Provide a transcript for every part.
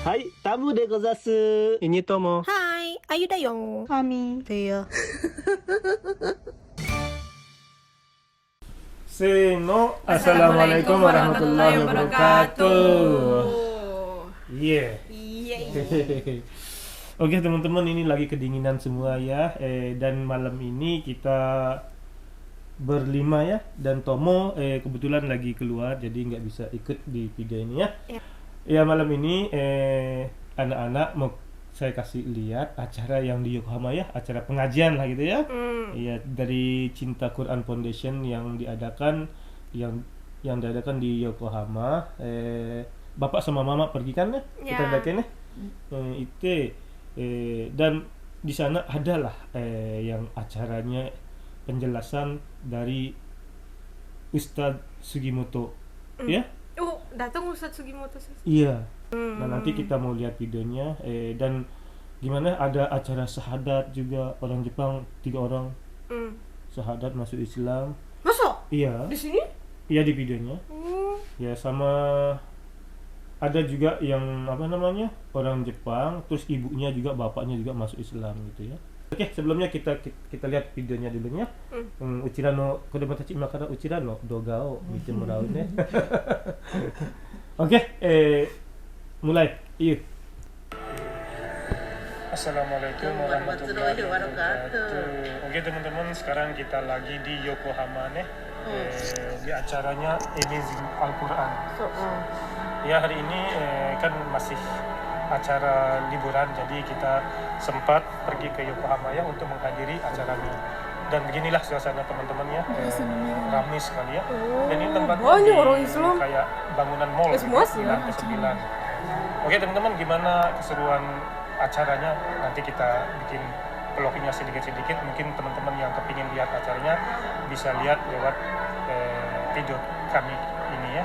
はい、タムでござす。イニトモ。はい、あゆだよ。ハミでよ。せーの、Assalamualaikum warahmatullahi wabarakatuh. Iya. Oke teman-teman, ini lagi kedinginan semua ya. Dan malam ini kita berlima ya. Dan Tomo kebetulan lagi keluar, jadi nggak bisa ikut di video ini ya. Ya malam ini anak-anak mau saya kasih lihat acara yang di Yokohama ya, acara pengajian lah gitu ya. Iya, dari Cinta Quran Foundation yang diadakan di Yokohama. Bapak sama mama pergi kan ya? Kita datang ya. Itu dan di sana adalah yang acaranya penjelasan dari Ustadz Sugimoto ya. Oh, datang Ustadz Sugimoto sih. Iya. Nah, nanti kita mau lihat videonya dan gimana ada acara syahadat juga, orang Jepang 3 orang syahadat masuk Islam. Masa? Iya. Di sini? Iya, di videonya. Ya, sama ada juga yang orang Jepang, terus ibunya juga bapaknya juga masuk Islam gitu ya. Oke, sebelumnya kita lihat videonya dulu ya. Uchirano kodematachi imakara uchirano dogao mite morau ne. Oke, mulai. Yuk. Assalamualaikum warahmatullahi wabarakatuh. Oke teman-teman, sekarang kita lagi di Yokohama nih. Di acaranya Amazing Al-Quran. Ya, hari ini kan masih acara liburan, jadi kita sempat pergi ke Yokohama ya untuk menghadiri acaranya. Dan beginilah suasana teman-temannya, ramai sekali ya. Dan ini tempatnya di kayak bangunan mall, lantai 9. Oke teman-teman, gimana keseruan acaranya? Nanti kita bikin vlognya sedikit-sedikit. Mungkin teman-teman yang kepingin lihat acaranya bisa lihat lewat video kami ini ya.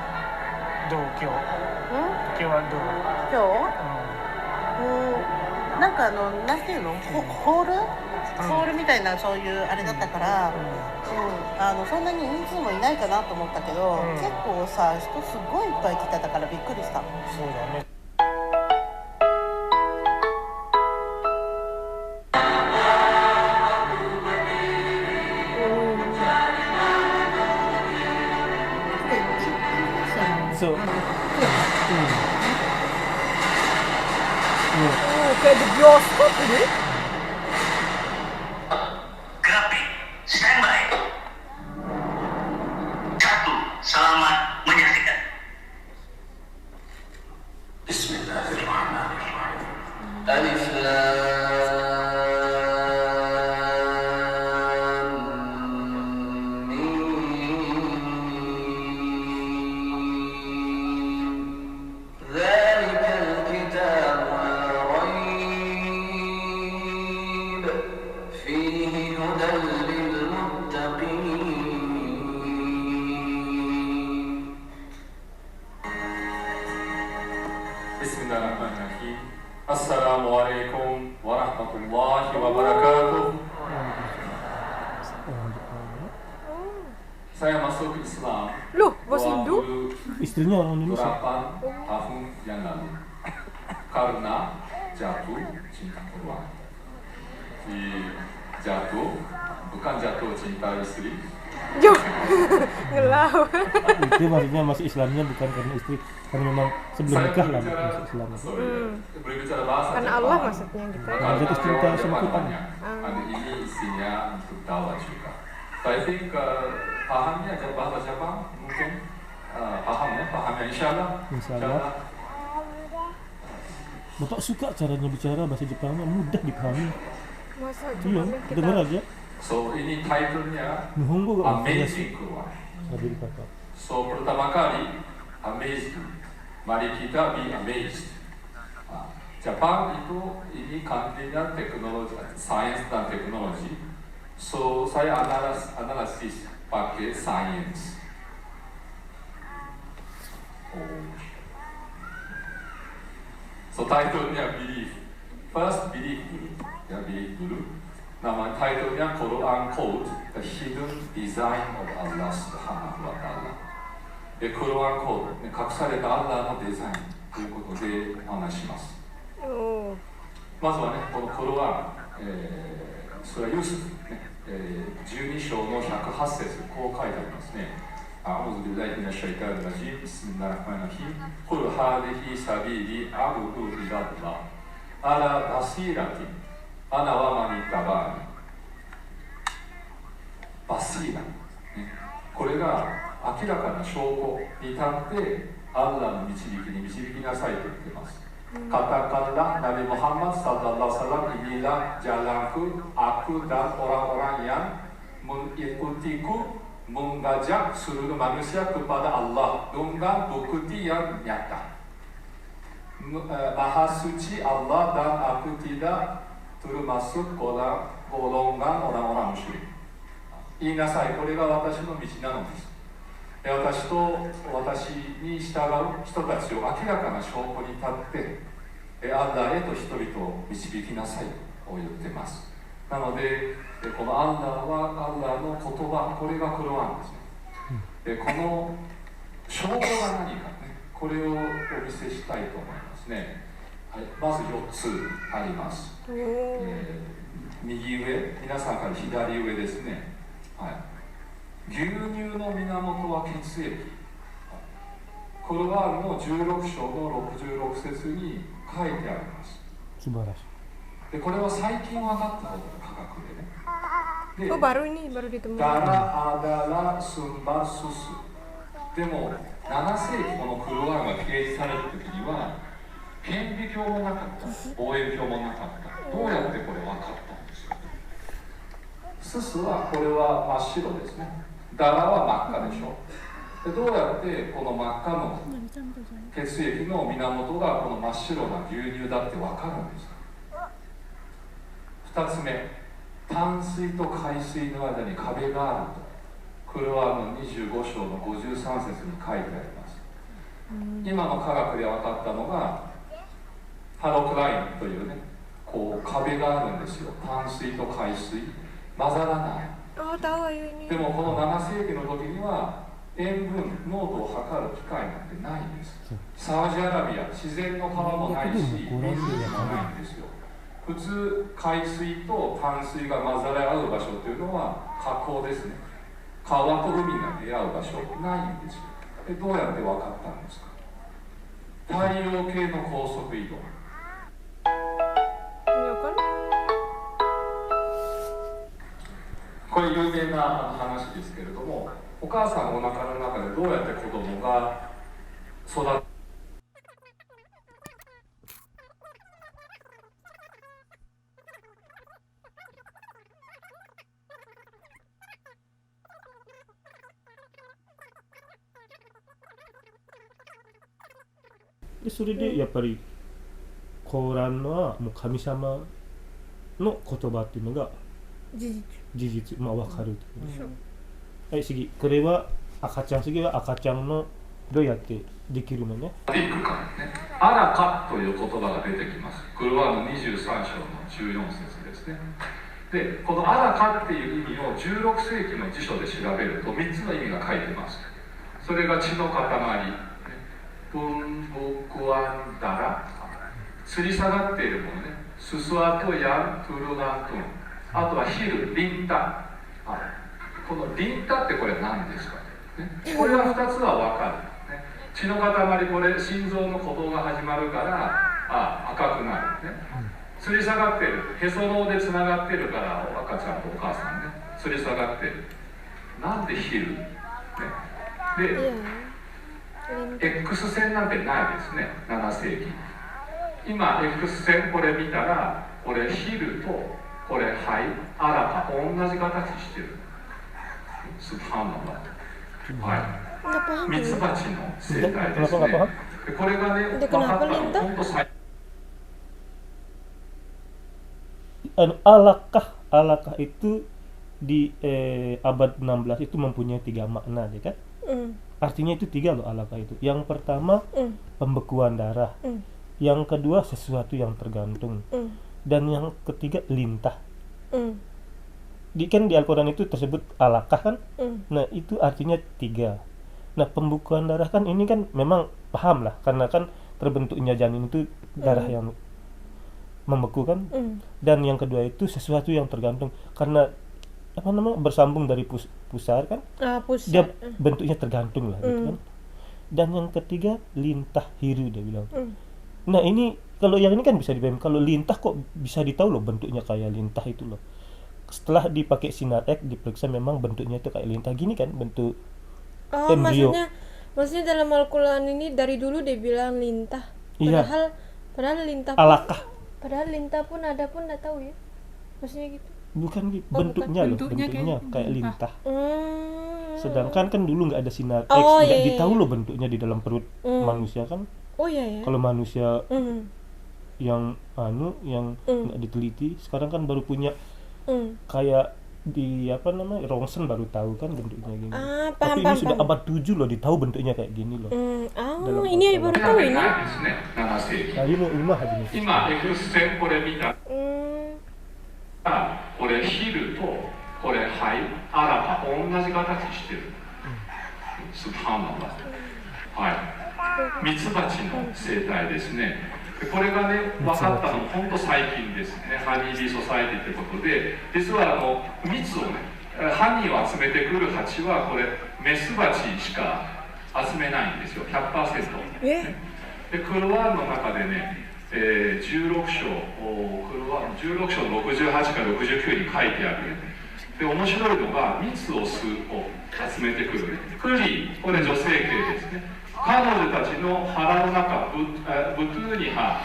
Kyo wa do. 今日なんかなんていうの、ホールみたいな、そういうあれだったから、そんなに人数もいないかなと思ったけど、結構さ、人すごいいっぱい来てたからびっくりした。そうだね。そう。Kayak di bioskop ini. Grafik, standby. 1, selamat menyaksikan. Bismillahirrahmanirrahim. Alif Lam Mim. Dzalikal kitab Bismillahirrahmanirrahim. Assalamualaikum warahmatullahi wabarakatuh. Saya masuk Islam Loh, bahasa Hindu? Istrinya orang Indonesia. 28 tahun yang lalu karena jatuh cinta Quran. Jatuh bukan jatuh cinta istri. Yo, ngelau. Itu maksudnya masuk Islamnya bukan karena istri, karena memang sebelum nikah lah masuk Islam. Karena Allah maksudnya gitu. Jatuh cinta sama Quran. Hari ini isinya untuk dakwah juga. Saya think pahamnya aja bahasa Jepang mungkin pahamnya insyaallah. Bapak suka caranya bicara bahasa Jepangnya, mudah dipahami. Masa Iya, dengar aja. So ini titlenya Nihongo ga Amazing Quran. So pertama kali amazed, mari kita be amazed. Jepang itu ini country-nya teknologi, sains dan teknologi. So saya analisis pakai sains. So titlenya belief. First belief dulu. Nama titlenya Quran Code, The Hidden Design of Allah Subhanahu wa Ta'ala. Quran Code, 隠されたアッラーのデザイン。ということでお話しします。おーまずはね、このコロワン、それはユースフ、ね12章の108節こう書いてありますね。أعوذ بالله من الشيطان الرجيم بسم الله الرحمن الرحيم قل هذه سبيلي أدعو إلى الله على بصيرة أنا ومن اتبعنيバシーラ、これが明らかな証拠に立ってアッラーの導きに導きなさいと言っています。Katakanlah Nabi Muhammad SAW inilah jalanku, aku dan orang-orang yang mengikutiku mengajak seluruh manusia kepada Allah dengan bukti yang nyata. Maha suci Allah dan aku tidak termasuk golongan orang-orang musyrik. 言いなさい、これが私の道なのです。私と私に従う人たちを明らかな証拠に立ってアッラーへと人々を導きなさいと言っています。なのでこのアッラーはアッラーの言葉、これがクロアンですね。この証拠が何かね、これをお見せしたいと思いますね。はい、まず4つあります。右上、皆さんから左上ですね。はい、牛乳の源は血液。コルワーンの16章の66節に書いてあります。素晴らしい。でこれは最近分かったことの科学でね。で Oh baru ini baru ditemukan. Dara adalah sumber susu。でも7世紀このクルワーンが提示される時には顕微鏡もなかった、望遠鏡もなかった。どうやってこれ分かったんですか。ススはこれは真っ白ですね。ダラは真っ赤でしょ。でどうやってこの真っ赤の血液の源がこの真っ白な牛乳だって分かるんですか。2つ目、淡水と海水の間に壁があるとクルワーンの25章の53節に書いてあります。今の科学で分かったのがハロクラインというね、こう壁があるんですよ。淡水と海水混ざらない。 Oh tahu ayo ini. でもこの7世紀の時には塩分濃度を測る機械なんてないんです。サウジアラビア自然の川もないし水もないんですよ。普通海水と淡水が混ざり合う場所というのは河口ですね。川と海が出会う場所ないんですよ。でどうやって分かったんですか。太陽系の高速移動。 Iya kan? これ有名な話ですけれども、お母さんのお腹の中でどうやって子供が育ってでそれでやっぱりコーランのはもう神様の言葉っていうのが Jijik. 事実、まあ分かるという、はい次これは赤ちゃん、次は赤ちゃんのどうやってできるのね。いくかね、アラカという言葉が出てきます。クルワーンの23章の14節ですね。でこのアラカっていう意味を16世紀の辞書で調べると3つの意味が書いてます。それが血の塊、ブンブクワンダラ、吊り下がっているものね、ススワトヤントゥルナントゥン、あとはヒル、リンタ。このリンタってこれ何ですかね。これは2つは分かる、ね。血の塊、これ心臓の鼓動が始まるから赤くなる、ね。吊り下がってる、へその緒でつながってるから赤ちゃんとお母さんね、吊り下がってる。なんでヒル、ね、で、X 線なんてないですね、7世紀。今 X 線これ見たら、これヒルとこれハイ、アラカ同じ形してる。スパンのはい。ミツバチの生態ですね。これがね、分かったの本当最Alakah itu di abad 16 itu mempunyai 3 makna deh kan? Artinya itu 3 loh alakah itu. Yang pertama pembekuan darah, yang kedua sesuatu yang tergantung, dan yang ketiga lintah. Kan di Al-Quran itu tersebut alakah kan? Nah itu artinya 3. Nah pembekuan darah kan ini kan memang paham lah, karena kan terbentuknya janin itu darah yang membeku kan. Dan yang kedua itu sesuatu yang tergantung karena bersambung dari pusar kan, Pusat. dia bentuknya tergantung lah gitu kan. Dan yang ketiga lintah hiru dia bilang. Nah ini kalau yang ini kan bisa dipahami, kalau lintah kok bisa ditahu loh bentuknya kayak lintah itu loh. Setelah dipakai sinar X diperiksa memang bentuknya itu kayak lintah gini kan, bentuk embrio. Maksudnya dalam Al-Quran ini dari dulu dia bilang lintah. Iya. Padahal lintah. Alakah? Padahal lintah pun ada pun nggak tahu ya. Maksudnya gitu. Bukan gitu, bentuknya loh, bentuknya kayak lintah. Sedangkan kan dulu nggak ada sinar X, nggak ditahu loh bentuknya di dalam perut manusia kan. Oh iya ya. Kalau manusia yang nggak diteliti, sekarang kan baru punya kayak di rongsen baru tahu kan bentuknya gini. Tapi ini sudah abad 7 loh ditahu bentuknya kayak gini loh. Ini baru tahu ini. 7世紀 今初めて。今 X 線これ見たらこれヒルとこれハイアラが同じ形してる、スブハンナラ、はい、ミツバチの生態ですね。これがね分かったの本当最近ですね。ハニービーソサイティということで、実は蜜をねハニーを集めてくる蜂はこれメスバチしか集めないんですよ、 100%、ね、でクロワーンの中でね、16章クロワーン16章68から69に書いてある、ね、で面白いのが蜜を吸うを集めてくる、ね、クリこれ女性系ですね。彼女たちの腹の中ブトゥーニハ、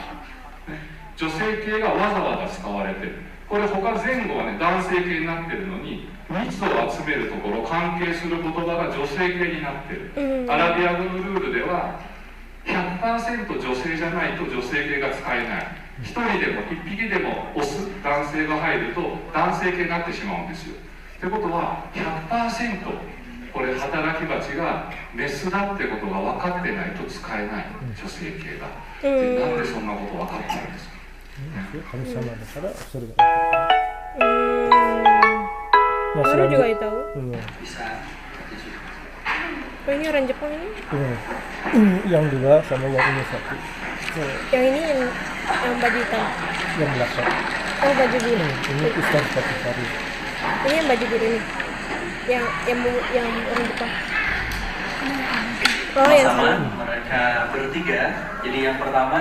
ね、女性系がわざわざ使われてる。これ他前後はね男性系になってるのに蜜を集めるところ関係する言葉が女性系になってる、アラビア語のルールでは 100% 女性じゃないと女性系が使えない。一人でも一匹でもオス男性が入ると男性系になってしまうんですよ。ってことは 100% これ働き蜂がメスだってことが分かってないと使えない、女性系が。でなんでそんなこと分かったんですか。神様だからそれが。Baru juga tahu. Bisa. Oh ini orang Jepang ini? Yang dua sama yang ini satu. Yang ini yang baju hitam. Yang belakang. Oh baju biru. Ini Ustaz Patisari. Ini yang baju biru ini. Yang orang Jepang. Oh yang Sama sama. mereka bertiga. Jadi yang pertama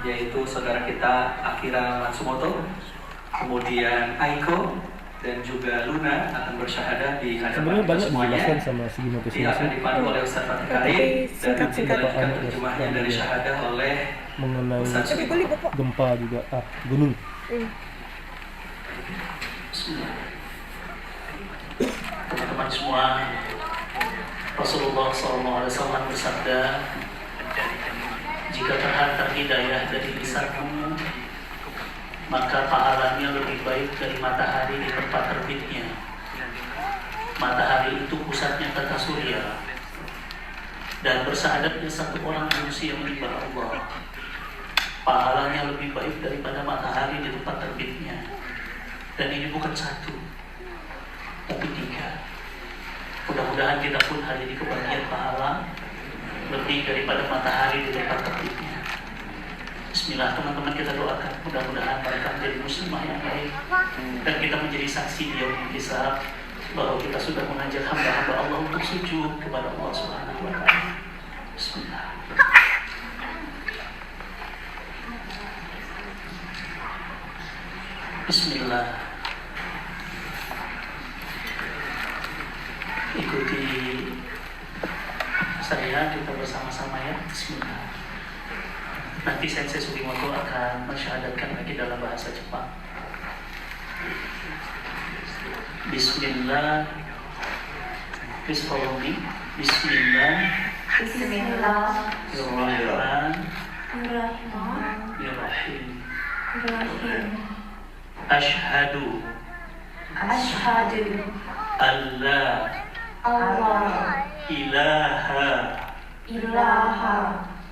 yaitu saudara kita Akira Matsumoto, kemudian Aiko dan juga Luna akan bersyahadah di hadapan Sebenarnya kita banyak semuanya. dijelaskan sama Sugimoto Dia akan dipandu oleh Ustaz Fatih Karim dan nanti dilanjutkan terjemahnya dari syahadah oleh mengenai Ustaz Sugimoto. gempa juga gunung. Bismillah. Teman-teman semua, Rasulullah SAW bersabda, jika terhantar hidayah dari lisanmu, maka pahalanya lebih baik dari matahari di tempat terbitnya. Matahari itu pusatnya tata surya, dan bersyahadatnya satu orang manusia menyembah Allah, pahalanya lebih baik daripada matahari di tempat terbitnya. Dan ini bukan satu, tapi tiga. Mudah-mudahan kita pun hari ini kebagian pahala lebih daripada matahari di tempat terbitnya. Bismillah, teman-teman kita doakan mudah-mudahan mereka menjadi muslimah yang baik dan kita menjadi saksi di yaumul hisab bahwa kita sudah mengajak hamba-hamba Allah untuk sujud kepada Allah Subhanahu wa taala. Bismillah. Bismillah. Ikuti saya, kita bersama-sama ya. Bismillah. Nanti Sensei Sugimoto akan mensyahadatkan lagi dalam bahasa Jepang. Bismillah. Please follow me. Bismillah. Bismillahirrahmanirrahim. Ashhadu alla ilaha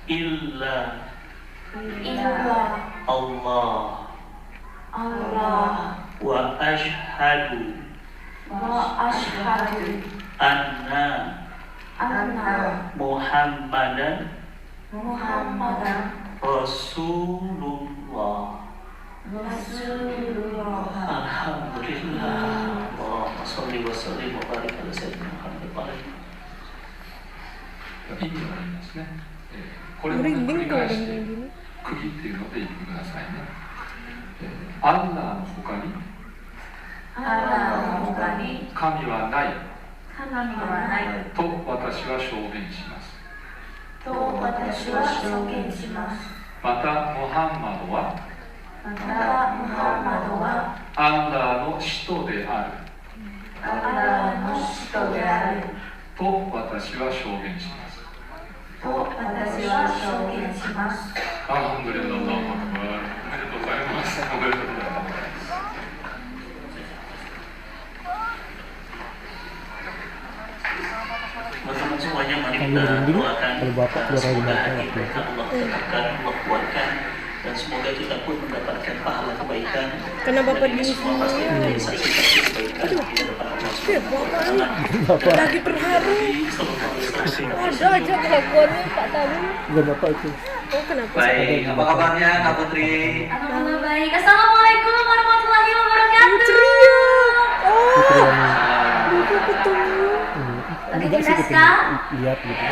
illa Allah wa ashhadu anna Muhammadan Muhammadan Rasulullah. Alhamdulillah. Allahumma sholli wa sallim wa barik ala sayyidina Muhammad wa alihi. 意味がありますね。これを繰り返して区切っているので言ってくださいね。アンラーの他に Allahの他に神はない神はないと私は証言します。と私は証言します。またムハンマドはまたムハンマドはアンラーの使徒であるアラーの使徒であると私は証言します。と私は証言します。アルハムドリルラー、おめでとうございます。おめでとうございます。Teman-teman semuanya, mari kita doakan semoga hati kita Allah tegakkan, Allah kuatkan, dan semoga kita pun mendapatkan pahala kebaikan. Karena Bapak Dan di semua pasti menjadi saksi-saksi kebaikan di hadapan Allah SWT. lagi terharu. Ada aja kelakuannya Pak Tamu. Bukan bapak itu. Oh kenapa? Baik, apa kabarnya Kak Putri? Alhamdulillah baik. Assalamualaikum warahmatullahi wabarakatuh. Ceria. Putri Oh, yang Bapak ketemu. enggak sih ketemu lihat gitu.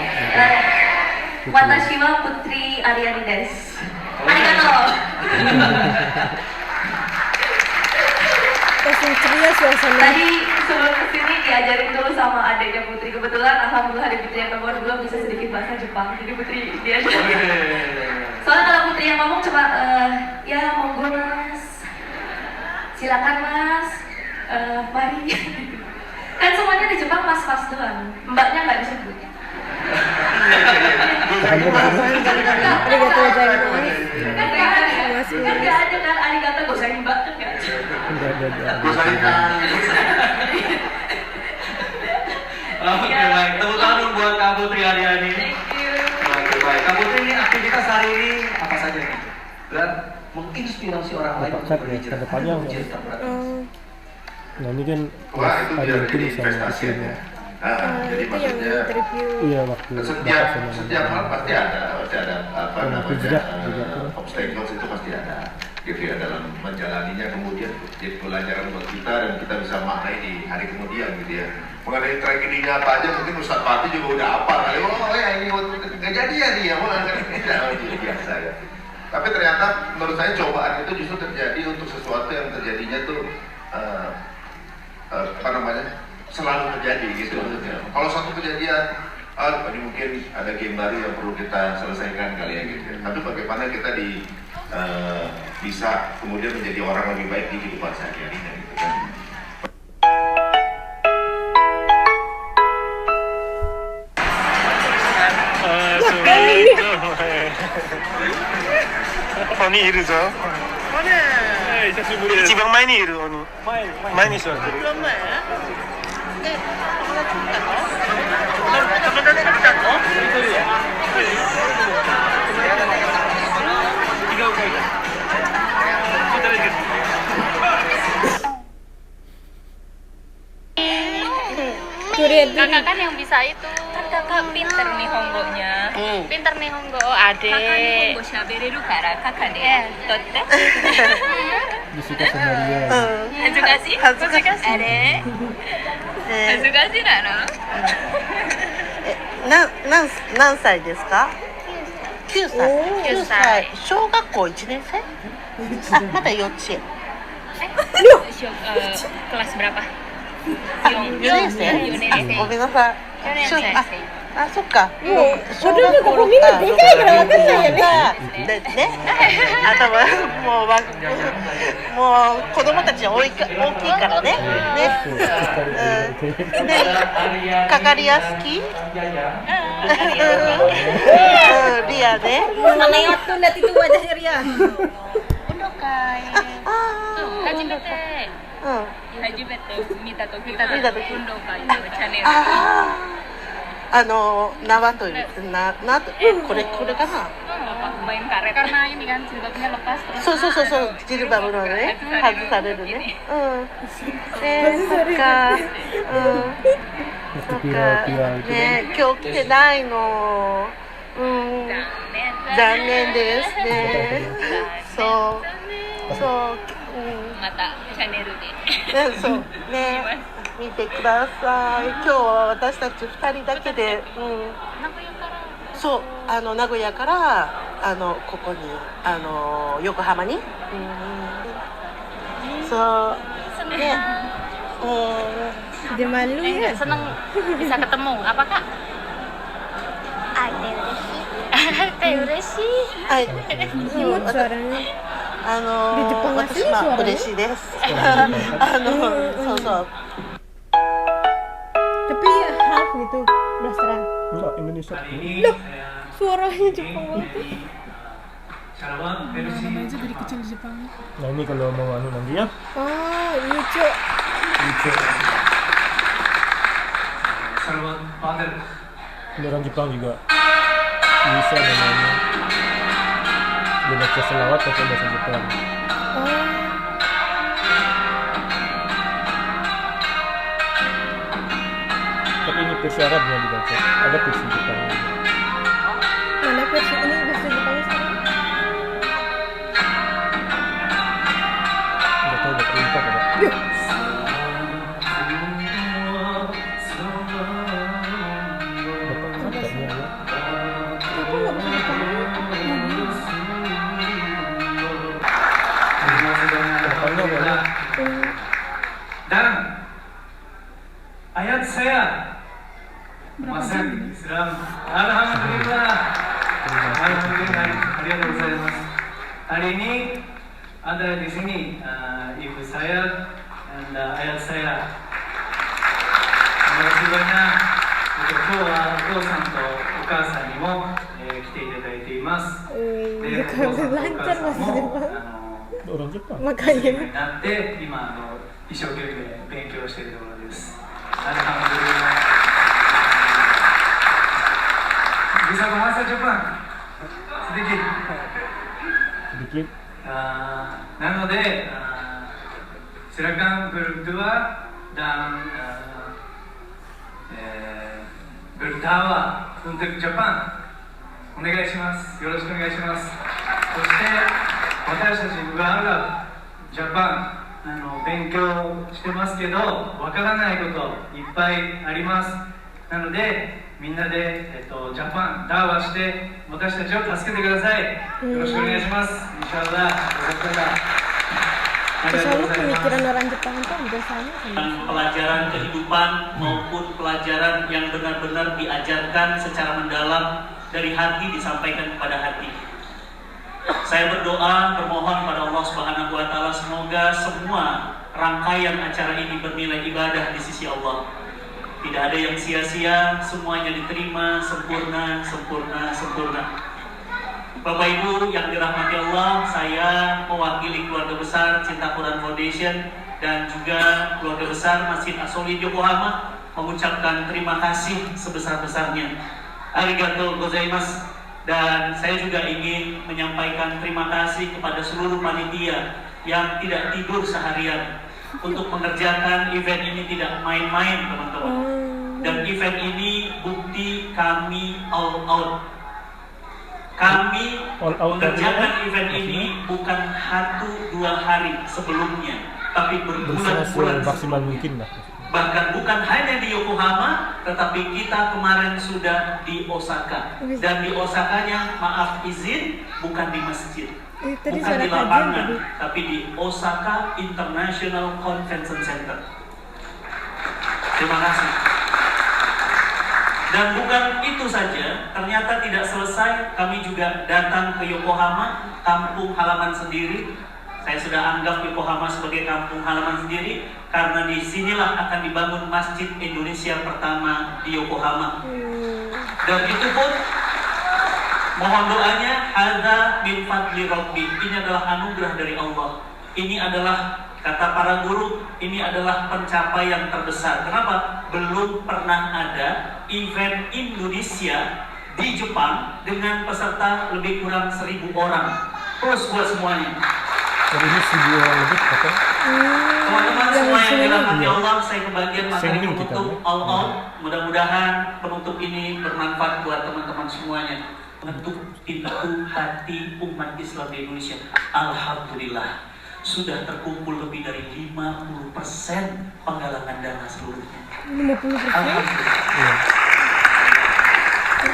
Watashi wa Putri Aryani desu. Arigato. Langsung ceria suasana. Tadi sebelum kesini diajarin dulu sama adiknya Putri. Kebetulan alhamdulillah adik Putri yang nomor 2 bisa sedikit bahasa Jepang. Jadi Putri diajarin. Soalnya kalau Putri yang ngomong cuma ya monggo mas, silakan mas, mari. Kan semuanya di Jepang mas-mas doang, mbaknya nggak disebut. Arigatou gozaimasu. Kan nggak ada kan arigatou gozaimasu mbak kan nggak ada. Oke, baik. Tepuk tangan buat Kak Putri Aryani. Thank you. Oke, baik. Kak Putri, ini aktivitas hari ini apa saja nih? Dan menginspirasi orang lain Bapak untuk ya, berhijrah. ke depannya Ada ujian terberat. Nah ini kan Wah, itu ada biar tim jadi sama investasi istrinya. ya. Jadi Itu yang maksudnya interview. Iya waktu setiap bapak sama setiap hal pasti ada apa Sama namanya hijrah juga. obstacles itu pasti ada gitu ya dalam menjalaninya, kemudian jadi pelajaran buat kita dan kita bisa maknai di hari kemudian gitu ya. Mengenai tragedinya apa aja mungkin Ustadz Fatih juga udah apa kali, oh ya ini nggak jadi ya dia, tidak biasa ya. Tapi ternyata menurut saya cobaan itu justru terjadi untuk sesuatu yang terjadinya tuh apa namanya selalu terjadi gitu maksudnya. Kalau satu kejadian, ini mungkin ada game baru yang perlu kita selesaikan kali ya gitu. Tapi bagaimana kita bisa kemudian menjadi orang lebih baik di kehidupan sehari-harinya gitu kan. Oni いるぞ。久しぶりです。一番前にいる鬼。前に座ってる。一番前で、友達来たの？友達が来たの？Kakak kan yang bisa itu. Kan kakak pinter nih Honggonya. Pinter nih Honggo. Oh, adek. Kakak nih Honggo shabereru kara kakak deh. Totte. Disuka sama dia. Hazukashii? Hazukashii. Adek. Hazukashii nano? 何歳ですか？9歳。9歳。小学校1年生？あ、まだ幼稚園。Kelas berapa? 4年生？ごめんなさい。4年生。あ、そっか。もう子供がここみんなでかいから分かんないよね。でね。あともう子供たちは大きいからね。ね。かかりやすき？リアね。Sangat tuh lihat itu wajahnya Ria. Undokai. Hajimete. Hajimete見た時はundokaiのチャンネル。縄というこれかな。main karet karena ini kan jilbabnya lepas terus. そうジルバブのね外されるね。そっか。そっか。ね今日来てないの。残念ですね。そうそう、またチャンネルでね、そうね、見てください。今日は私たち2人だけで、そう、名古屋からここに横浜に、そうね、Dia malu ya. seneng bisa ketemu apa kak?嬉しいはい、Imut suaranya. 私は嬉しいです。そうそう。 Tapi half gitu, blasteran. Enggak, Indonesia. Loh, suaranya Jepang banget. aja dari kecil di Jepang. Nah ini kalau mau anu nanti ya. Oh, iya cok. Ini orang Jepang juga bisa namanya. Dia baca selawat pakai bahasa Jepang. Tapi ini versi Arabnya dibaca. Ada versi Jepang. Mana versi ini bahasa Jepangnya sekarang? Nggak tahu udah lupa apa. Dan ayat saya masuk Islam. Alhamdulillah. Alhamdulillah. Hari ini ada di sini ibu saya dan ayat saya. Terima kasih banyak. 今日はお父さんとお母さんにも、来ていただいています。で、お父さんとお母さんもOrang Jepang. なって今一生懸命勉強しているところです。Alhamdulillah. Bisa bahasa Jepang? Sedikit. Sedikit. なので、silakan berdua dan berdakwah untuk Jepang. お願いします。よろしくお願いします。そして私たちがジャパン勉強してますけど、わからないこといっぱいあります。なのでみんなで、ジャパンダーワして私たちを助けてください。よろしくお願いします。インシャアラSoalnya pemikiran orang Jepang itu hampir sama. Pelajaran kehidupan maupun pelajaran yang benar-benar diajarkan secara mendalam dari hati disampaikan kepada hati. Saya berdoa, bermohon pada Allah Subhanahu wa Ta'ala, semoga semua rangkaian acara ini bernilai ibadah di sisi Allah. Tidak ada yang sia-sia, semuanya diterima sempurna, sempurna, sempurna. Bapak Ibu yang dirahmati Allah, saya mewakili keluarga besar Cinta Quran Foundation dan juga keluarga besar Masjid As-Solihin Yokohama mengucapkan terima kasih sebesar-besarnya. Arigatou gozaimasu. Dan saya juga ingin menyampaikan terima kasih kepada seluruh panitia yang tidak tidur seharian untuk mengerjakan event ini. Tidak main-main teman-teman. Dan event ini bukti kami all out. Kami mengerjakan event ini bukan 1-2 hari sebelumnya, tapi berbulan-bulan maksimal mungkin lah. Bahkan bukan hanya di Yokohama, tetapi kita kemarin sudah di Osaka. Dan di Osakanya, maaf izin, bukan di masjid, bukan di lapangan, tapi di Osaka International Convention Center. Terima kasih. Dan bukan itu saja, ternyata tidak selesai, kami juga datang ke Yokohama, kampung halaman sendiri. Saya sudah anggap Yokohama sebagai kampung halaman sendiri karena disinilah akan dibangun Masjid Indonesia pertama di Yokohama. Dan itu pun mohon doanya, hadza min fadli rabbi. Ini adalah anugerah dari Allah. Ini adalah, kata para guru, ini adalah pencapaian terbesar. Kenapa? Belum pernah ada event Indonesia di Jepang dengan peserta lebih kurang 1.000 orang. Plus buat semuanya. Jadi ini 1.000 orang lebih apa? Teman-teman semua yang dirahmati Allah, saya kebagian materi penutup all. Mudah-mudahan penutup ini bermanfaat buat teman-teman semuanya. mengetuk pintu hati umat Islam di Indonesia. Alhamdulillah, sudah terkumpul lebih dari 50% penggalangan dana seluruhnya. 50%? Alhamdulillah.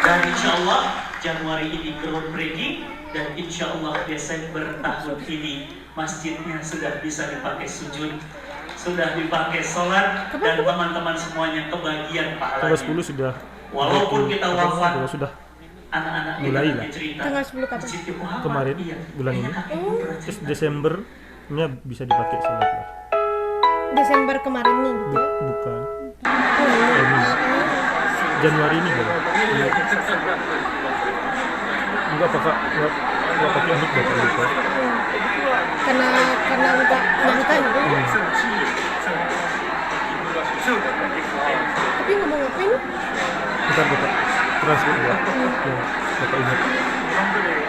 Dan insya Allah Januari ini groundbreaking, dan insya Allah Desember tahun ini masjidnya sudah bisa dipakai sujud, sudah dipakai sholat, dan teman-teman semuanya kebagian pahalanya. Tanggal 10 sudah. Walaupun kita wafat, sudah anak-anak mulai lah. Tanggal 10 kapan? Kemarin bulan ini. Terus Desembernya bisa dipakai sholat lah. Desember kemarin nih gitu. Bukan. Ini. Januari ini baru. Enggak pakai mic bapak lupa. Karena enggak nyangka gitu. Tapi ngomong apa ini? Bentar bapak transfer ya. Bapak ingat. Oh ini deh.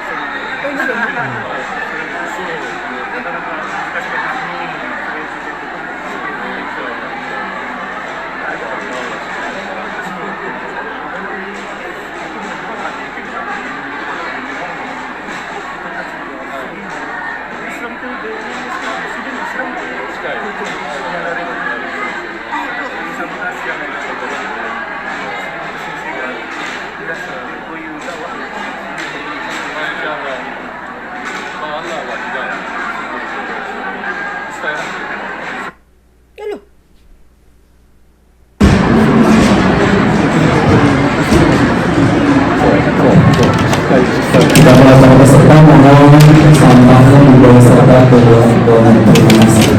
Kita para peserta mohon sampahnya dibawa serta ke ruangan informasi.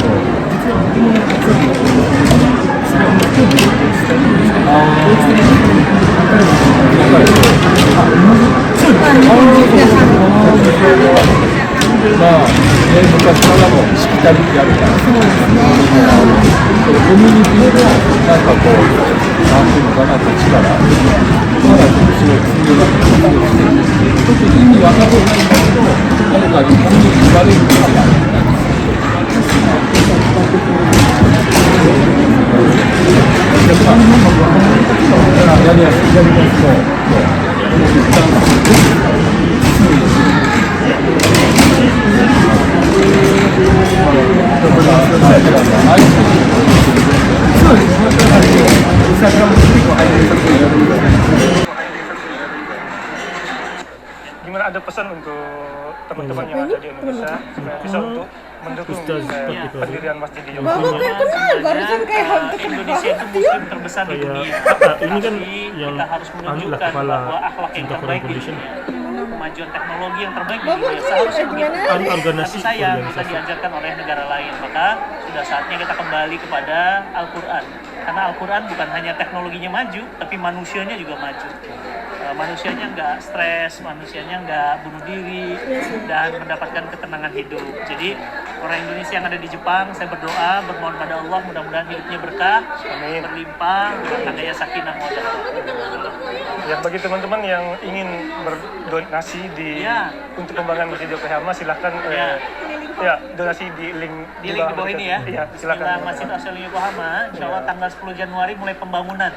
Gimana, ada pesan untuk teman-teman yang ada di Indonesia supaya bisa untuk mendukung pendirian masjid di Bapak Yogyakarta? kayak kenal barusan kayak hampir Indonesia itu muslim terbesar di dunia. Ini kan yang kita harus menunjukkan kepala bahwa akhlak yang Cinta Quran terbaik di Foundation. dunia, kemajuan teknologi yang terbaik di Bapak dunia ini seharusnya begitu. gimana? Organisasi. Tapi sayang kita diajarkan oleh negara lain, maka sudah saatnya kita kembali kepada Al-Quran. Karena Al-Quran bukan hanya teknologinya maju, tapi manusianya juga maju. Manusianya nggak stres, manusianya nggak bunuh diri, dan mendapatkan ketenangan hidup. Jadi orang Indonesia yang ada di Jepang, saya berdoa, bermohon pada Allah, mudah-mudahan hidupnya berkah, berlimpah, berkah daya sakinah mawaddah. Ya, bagi teman-teman yang ingin berdonasi untuk pembangunan Masjid Yokohama, silahkan donasi di link di bawah ini ya. Iya, silakan. Masjid Al-Salim Yokohama, insya Allah tanggal 10 Januari mulai pembangunan.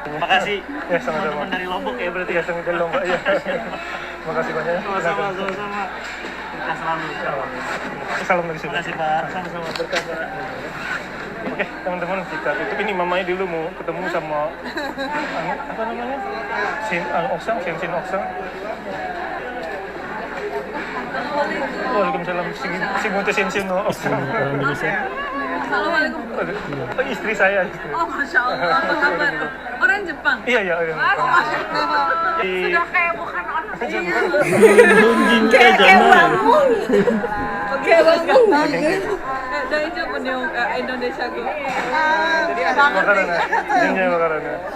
Terima kasih teman-teman dari Lombok ya berarti. Ya, dari Lombok ya. Terima kasih banyak. Sama-sama. Berkah selalu. Salam dari sini. Terima kasih Pak. Sama-sama, berkah Pak. Oke, teman-teman, kita tutup. Ini mamanya dulu mau ketemu sama apa namanya? Sin Oksang. Waalaikumsalam. Si Bunte Sin Oksang. Assalamualaikum. Oh, istri saya. Oh, Masya Allah. Apa kabar? Orang Jepang? Iya. Sudah kayak bukan orang Jepang. Kayak ngomong. Kayak ngomong. Daijoubu nih Indonesia gue. Makanannya.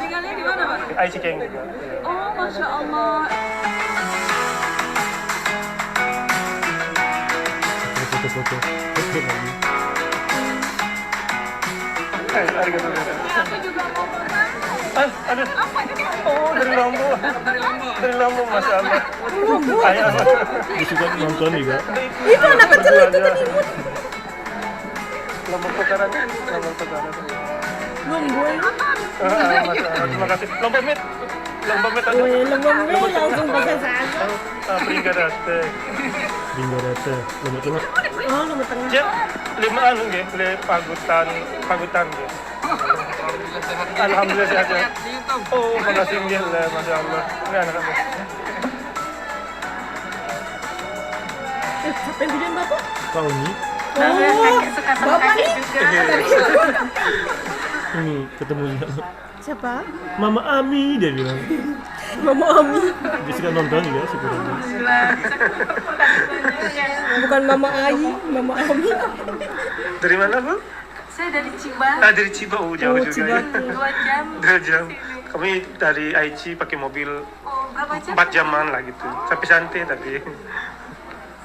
Tinggalnya di mana, Pak? Aichi Ken juga. Oh, Masya Allah. Foto-foto lagi. Arigatou. Aku juga mau bertanya. Ada. Apa ini? Oh, dari Lombok. Masya Allah. Ayah. Disuka nonton juga. Itu anak kecil itu tadi. Lombok Utara. Nungguin. Terima kasih. Lombok Mit. lomba meta. Langsung bahasa sana. Pringgarate. Pringgarate. Nomor tengah. Oh, nomor tengah. Ya, 5 anu nggih, le pagutan nggih. Alhamdulillah sehat. Oh, makasih nggih, Masya Allah. Ini anak-anak. Siapa yang bikin Bapak? Kak Uni. Bapak nih. Ini ketemu Siapa? Mama Ami dia bilang. Mama Ami. Dia suka nonton juga sebenarnya. Bukan Mama Ayi, Mama Ami. Dari mana, Bu? Saya dari Ciba. Dari Ciba, jauh juga ya. 2 jam. 2 jam. Kami dari Aichi pakai mobil Berapa jam? 4 jaman lah gitu. Sampai santai tapi.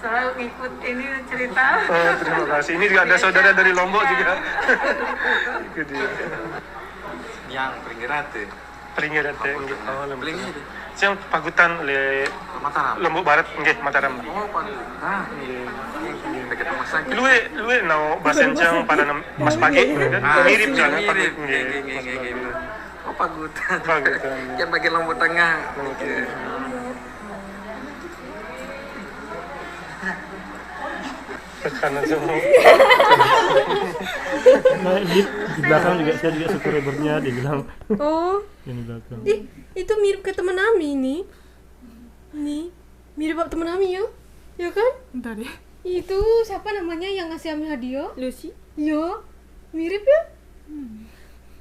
Selalu ngikut ini cerita. Oh, terima kasih. Ini juga ada saudara dari Lombok juga. Itu dia. Yang Pringgarate. Pringgarate nggih. Oh, Lombok. Siang pagutan le Mataram. Lombok Barat nggih, Mataram. Oh, Mataram. Dekat rumah sakit. Luwe nau basencang pada Mas Pagi kan mirip kan pakai nggih. Oh, pagutan. Pagutan. Yang bagian Lombok Tengah. Karena semua. Nah, di belakang juga saya juga subscribernya dia bilang. Oh. Yang di belakang. Itu mirip ke teman Ami ini. Nih, mirip teman Ami ya. Ya kan? Bentar ya. Itu siapa namanya yang ngasih Ami hadiah? Lucy. Yo, mirip ya?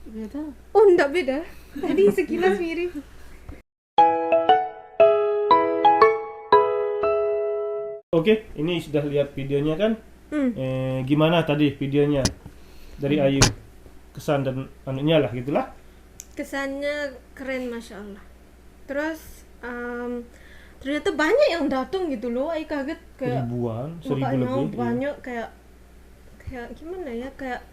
Beda. Oh, enggak beda. Tadi sekilas mirip. Oke, ini sudah lihat videonya kan? Gimana tadi videonya dari Ayu? Kesan dan anunya lah gitulah. Kesannya keren, Masya Allah. Terus ternyata banyak yang datang gitu loh. Ayu kaget kayak ribuan, 1000 lebih. Banyak kayak gimana ya, kayak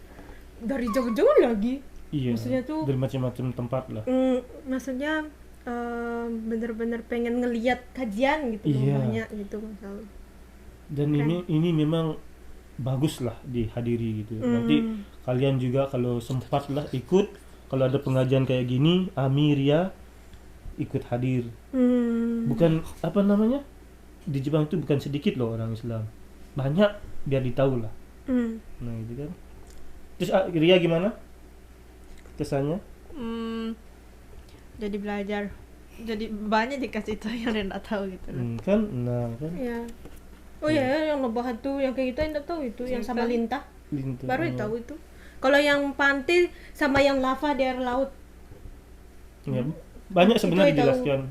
dari jauh-jauh lagi. Iya. Maksudnya tuh dari macam-macam tempat lah. Maksudnya bener-bener pengen ngeliat kajian gitu loh, banyak gitu Masya Allah. Dan ini memang bagus lah dihadiri gitu. Nanti kalian juga kalau sempat lah ikut, kalau ada pengajian kayak gini, Amiria ikut hadir. Bukan apa namanya, di Jepang itu bukan sedikit loh orang Islam, banyak, biar ditahu lah. Nah itu kan. Terus Ria gimana kesannya? Jadi belajar, jadi banyak dikasih tahu yang nggak tahu gitu loh. Kan, nah kan. Ya. Oh ya, yang lebah itu, yang kayak gitu enggak tahu itu, yang sama lintah. Baru tahu itu. Kalau yang pantai sama yang lava di air laut. Ya, banyak sebenarnya dijelaskan.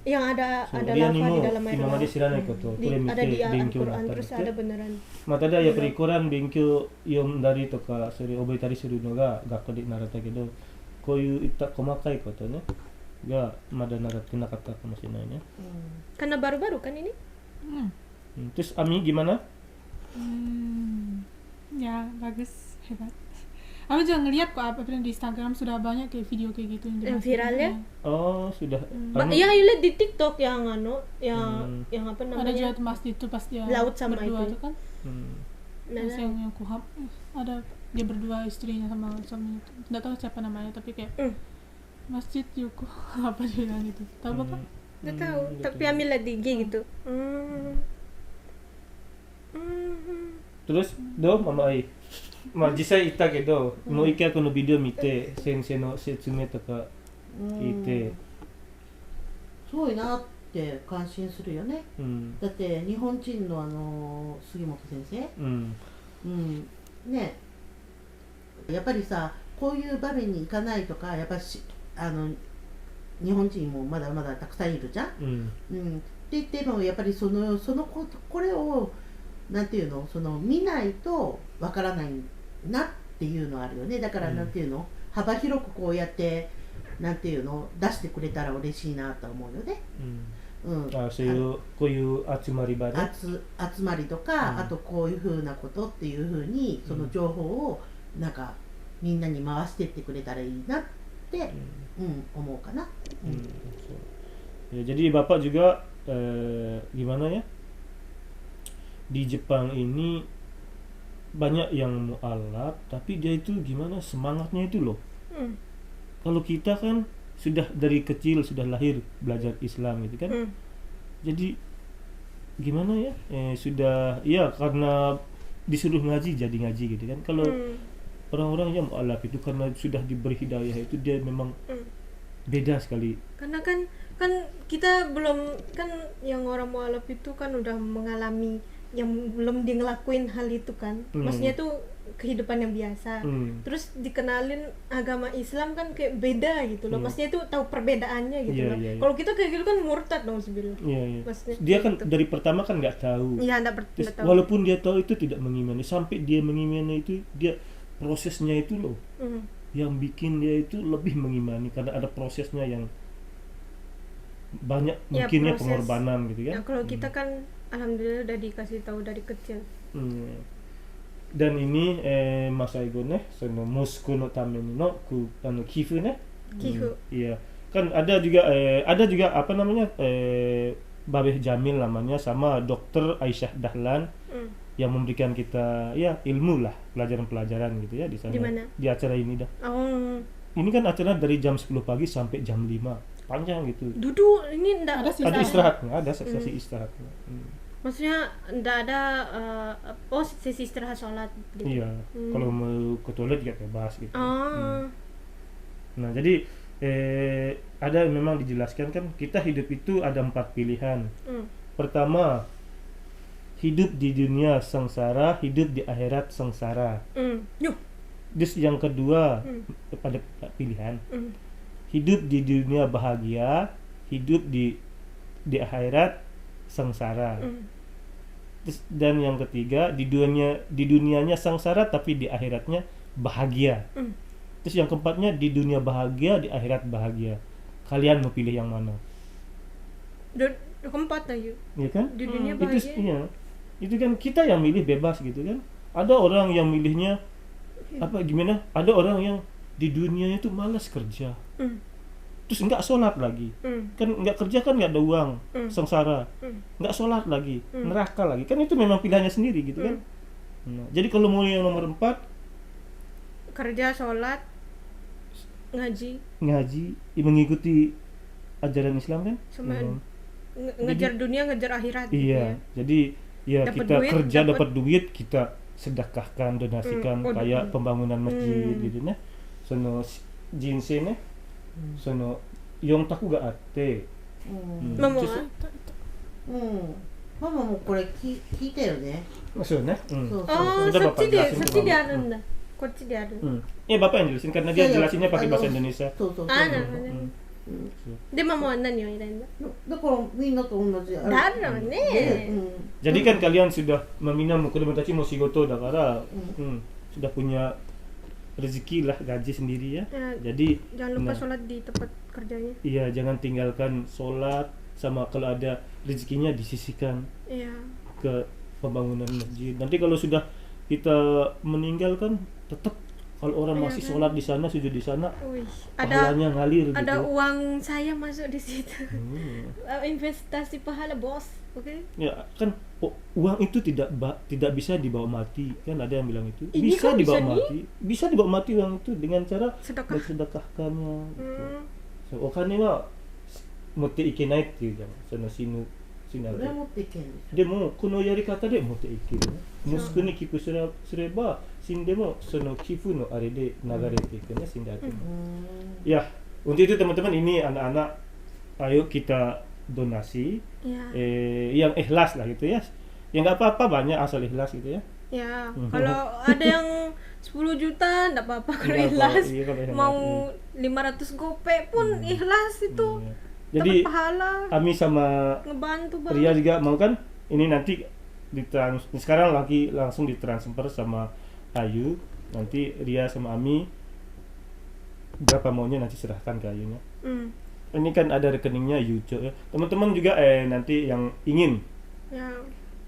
Yang ada lava di dalam air laut. Ada di Al-Quran, terus ada beneran. Mata ada ya perikuran benkyo yom dari to ka suri obaitari suru no ga gakko de narata kedo koyu itta komakai koto ne ga mada narate nakata kamoshinarai ne. Karena baru-baru kan ini? Terus Ami gimana? Ya bagus, hebat. Aku juga ngeliat kok apa di Instagram sudah banyak kayak video kayak gitu yang viral ya. Oh sudah. Iya, lihat di TikTok yang yang apa namanya? Ada juga masjid itu pas dia laut sama berdua itu kan. Terus yang kuhab ada dia berdua istrinya sama suaminya itu. Nggak tahu siapa namanya tapi kayak masjid Yuko apa dia bilang gitu. Tahu Bapak? Nggak tahu, tapi ambil lihat di IG gitu. Terus do Mama Ai. 実際行ったけど、もう一回このビデオ見て先生の説明とか聞いて、すごいなって感心するよね。だって日本人の杉本先生、ね、やっぱりさ、こういう場面に行かないとか、やっぱり日本人もまだまだたくさんいるじゃん。って言ってもやっぱりこれをなんていうの、見ないとわからないなっていうのあるよね。だからなんていうの、幅広くこうやってなんていうの出してくれたら嬉しいなと思うよね。こういう集まり場で集まりとか、あとこういうふうなことっていうふうにその情報をなんかみんなに回してってくれたらいいなって、思うかな。Jadi Bapak juga gimana ya? Di Jepang ini banyak yang mualaf, tapi dia itu gimana semangatnya itu loh. Kalau kita kan sudah dari kecil sudah lahir belajar Islam gitu kan. Jadi gimana ya? Sudah ya karena disuruh ngaji jadi ngaji gitu kan. Kalau orang-orang yang mu'alaf itu karena sudah diberi hidayah itu dia memang beda sekali. Karena kan kita belum kan yang orang mu'alaf itu kan udah mengalami yang belum dia ngelakuin hal itu kan. Maksudnya tuh kehidupan yang biasa. Terus dikenalin agama Islam kan kayak beda gitu loh. Maksudnya tuh tahu perbedaannya gitu loh. Kalau kita kayak gitu kan murtad dong sebenarnya. Maksudnya Dia kan gitu. dari pertama kan nggak tahu. Iya, nggak tahu. Walaupun dia tahu itu tidak mengimani, sampai dia mengimani itu dia prosesnya itu loh. Yang bikin dia itu lebih mengimani karena ada prosesnya yang banyak mungkinnya proses, pengorbanan gitu kan. Ya kalau kita kan alhamdulillah udah dikasih tahu dari kecil. Dan ini masa ego ne sono musku no tameni no ku kifu ne. Kifu. Iya. Kan ada juga apa namanya Babeh Jamil namanya sama Dokter Aisyah Dahlan yang memberikan kita ya ilmu lah, pelajaran-pelajaran gitu ya di sana. Di mana? Di acara ini dah. Ini kan acara dari jam 10 pagi sampai jam 5. Panjang gitu. Duduk ini enggak ada istirahatnya, ada sesi istirahatnya. Maksudnya enggak ada sesi istirahat sholat gitu. Iya. Kalau mau ke toilet juga bebas gitu. Nah, jadi ada memang dijelaskan kan kita hidup itu ada 4 pilihan. Pertama, hidup di dunia sengsara, hidup di akhirat sengsara. Terus yang kedua pada pilihan hidup di dunia bahagia, hidup di akhirat sengsara. Terus, dan yang ketiga di dunianya sengsara tapi di akhiratnya bahagia. Terus yang keempatnya di dunia bahagia, di akhirat bahagia. Kalian mau pilih yang mana? Keempat aja. Iya kan? Di dunia bahagia. Itu kan kita yang milih bebas gitu kan. Ada orang yang milihnya apa gimana? Ada orang yang di dunia itu malas kerja. Terus nggak sholat lagi. Kan nggak kerja kan nggak ada uang, sengsara. Nggak sholat lagi, neraka lagi. Kan itu memang pilihannya sendiri gitu kan. Nah, jadi kalau mau yang nomor 4, kerja, sholat, ngaji, mengikuti ajaran Islam kan. Ngejar dunia, ngejar akhirat. Iya, gitu ya. jadi ya dapet kita duit, kerja dapat duit, kita sedekahkan, donasikan kayak pembangunan masjid gitu nah. Sono jinsei ne. Sono yong taku ga atte. Mamaはママもこれ聞いたよね。そうね。そっちであるんだ。こっちである。Ya bapak yang jelasin karena dia jelasinnya pakai bahasa Indonesia. なるほどね。でママは何を入れるんだ。だからみんなと同じ。だろうね。Jadi kan kalian sudah meminang komunitas mau shigoto da kara, sudah punya rezeki lah, gaji sendiri ya. Jadi jangan lupa sholat di tempat kerjanya. Iya, jangan tinggalkan sholat, sama kalau ada rezekinya disisihkan ke pembangunan masjid. Nanti kalau sudah kita meninggalkan, tetap kalau orang masih sholat di sana, sujud di sana, pahalanya ngalir. Ada gitu. uang saya masuk di situ. Investasi pahala bos, oke? Ya kan uang itu tidak bisa dibawa mati, kan ada yang bilang itu. Ini Bisa kan dibawa bisa mati, bisa dibawa mati uang itu dengan cara bersedekahkannya. So, okane wa motte ikenai っていうじゃん。その死ぬなる。でもこのやり方で持っていける。息子に寄付すれば死んでもその寄付のあれで流れていくね、死んだ後も。Ya, untuk itu teman-teman ini anak-anak, ayo kita donasi yang ikhlas lah gitu ya. Ya nggak apa-apa banyak asal ikhlas gitu ya. Ya, kalau ada yang 10 juta enggak apa-apa kalau ikhlas. Mau 500 gope pun ikhlas itu. Jadi pahala. Ami sama ngebantu banget. Ria juga mau kan ini nanti sekarang lagi langsung ditransfer sama Ayu. Nanti Ria sama Ami berapa maunya nanti serahkan ke Ayunya. Ini kan ada rekeningnya Yujo ya. Teman-teman juga nanti yang ingin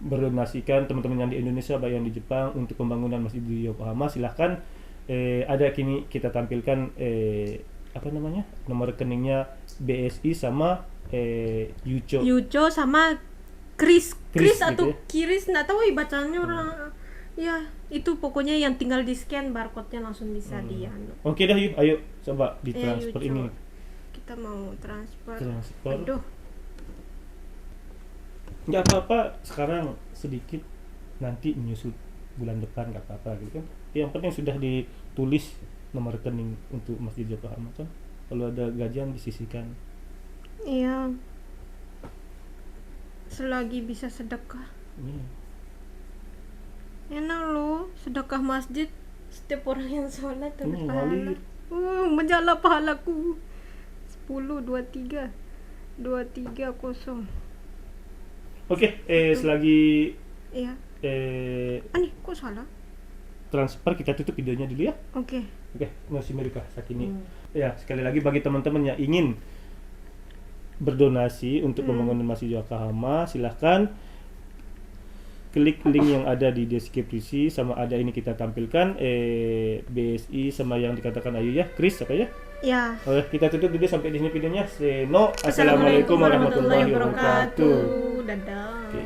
berdonasikan, teman-teman yang di Indonesia baik yang di Jepang untuk pembangunan masjid di Yokohama, silahkan ada kini kita tampilkan apa namanya nomor rekeningnya BSI sama Yujo sama Kris atau gitu ya? Kiris nggak tahu bacanya orang ya itu pokoknya yang tinggal di scan barcode-nya langsung bisa dia. Oke dah yuk, ayo coba ditransfer ini. kita mau transfer. Transfer. Aduh. Nggak apa-apa sekarang sedikit, nanti menyusut bulan depan nggak apa-apa gitu kan. Yang penting sudah ditulis nomor rekening untuk Masjid Yokohama kan. Kalau ada gajian disisihkan. Iya. Selagi bisa sedekah. Iya. Enak loh, sedekah masjid. Setiap orang yang sholat dapat pahala. Ngalir. Menjala pahalaku. 10, 23 230. Oke, selagi Iya. Ani, kok salah? transfer kita tutup videonya dulu ya. Oke. Oke, masih Amerika saat ini. Ya, sekali lagi bagi teman-teman yang ingin berdonasi untuk pembangunan Masjid Yokohama, silahkan klik link yang ada di deskripsi, sama ada ini kita tampilkan BSI sama yang dikatakan Ayu ya, Chris apa ya? Ya. Oke, kita tutup dulu sampai di sini videonya. Assalamualaikum warahmatullahi wabarakatuh. Dadah. Oke.